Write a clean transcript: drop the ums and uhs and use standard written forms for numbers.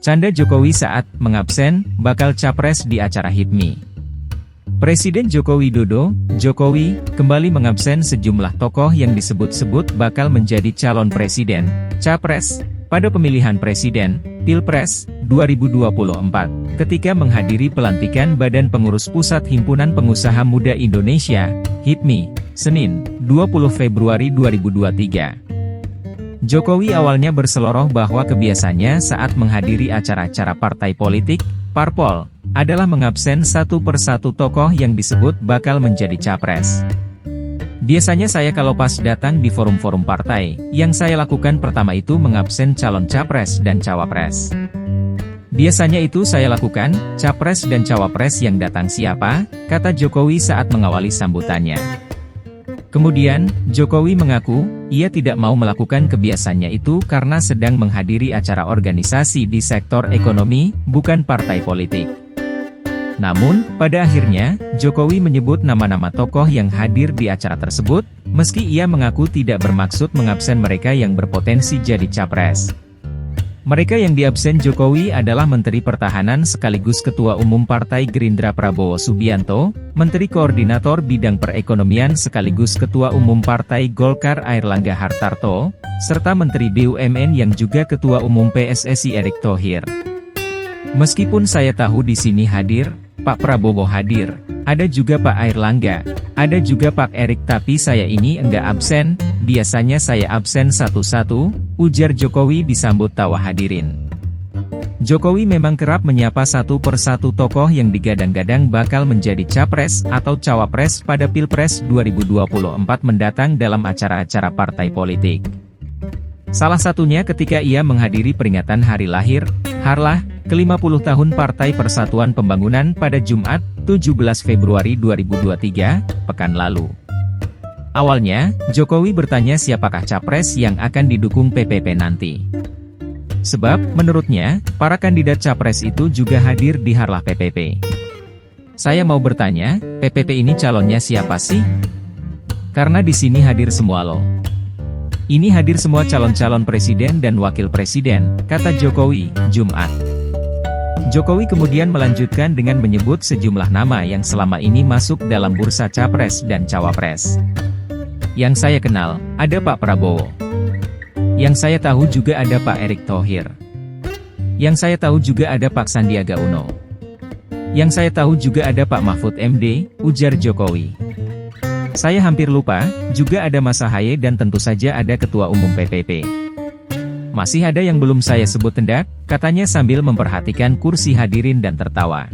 Canda Jokowi saat mengabsen bakal capres di acara HIPMI. Presiden Joko Widodo, Jokowi, kembali mengabsen sejumlah tokoh yang disebut-sebut bakal menjadi calon presiden, capres, pada pemilihan presiden, Pilpres, 2024, ketika menghadiri pelantikan Badan Pengurus Pusat Himpunan Pengusaha Muda Indonesia, HIPMI, Senin, 20 Februari 2023. Jokowi awalnya berseloroh bahwa kebiasaannya saat menghadiri acara-acara partai politik, parpol, adalah mengabsen satu persatu tokoh yang disebut bakal menjadi capres. Biasanya saya kalau pas datang di forum-forum partai, yang saya lakukan pertama itu mengabsen calon capres dan cawapres. Biasanya itu saya lakukan, capres dan cawapres yang datang siapa, kata Jokowi saat mengawali sambutannya. Kemudian, Jokowi mengaku, ia tidak mau melakukan kebiasaannya itu karena sedang menghadiri acara organisasi di sektor ekonomi, bukan partai politik. Namun, pada akhirnya, Jokowi menyebut nama-nama tokoh yang hadir di acara tersebut, meski ia mengaku tidak bermaksud mengabsen mereka yang berpotensi jadi capres. Mereka yang diabsen Jokowi adalah Menteri Pertahanan sekaligus Ketua Umum Partai Gerindra Prabowo Subianto, Menteri Koordinator Bidang Perekonomian sekaligus Ketua Umum Partai Golkar Airlangga Hartarto, serta Menteri BUMN yang juga Ketua Umum PSSI Erick Thohir. Meskipun saya tahu di sini hadir, Pak Prabowo hadir, ada juga Pak Airlangga, ada juga Pak Erick tapi saya ini enggak absen, biasanya saya absen satu-satu, ujar Jokowi disambut tawa hadirin. Jokowi memang kerap menyapa satu persatu tokoh yang digadang-gadang bakal menjadi capres atau cawapres pada Pilpres 2024 mendatang dalam acara-acara partai politik. Salah satunya ketika ia menghadiri peringatan hari lahir, Harlah, ke-50 tahun Partai Persatuan Pembangunan pada Jumat, 17 Februari 2023, pekan lalu. Awalnya, Jokowi bertanya siapakah capres yang akan didukung PPP nanti. Sebab, menurutnya, para kandidat capres itu juga hadir di Harlah PPP. Saya mau bertanya, PPP ini calonnya siapa sih? Karena di sini hadir semua loh. Ini hadir semua calon-calon presiden dan wakil presiden, kata Jokowi, Jumat. Jokowi kemudian melanjutkan dengan menyebut sejumlah nama yang selama ini masuk dalam bursa capres dan cawapres. Yang saya kenal, ada Pak Prabowo. Yang saya tahu juga ada Pak Erick Thohir. Yang saya tahu juga ada Pak Sandiaga Uno. Yang saya tahu juga ada Pak Mahfud MD, ujar Jokowi. Saya hampir lupa, juga ada Mas Ahaye dan tentu saja ada Ketua Umum PPP. Masih ada yang belum saya sebut tendak, katanya sambil memperhatikan kursi hadirin dan tertawa.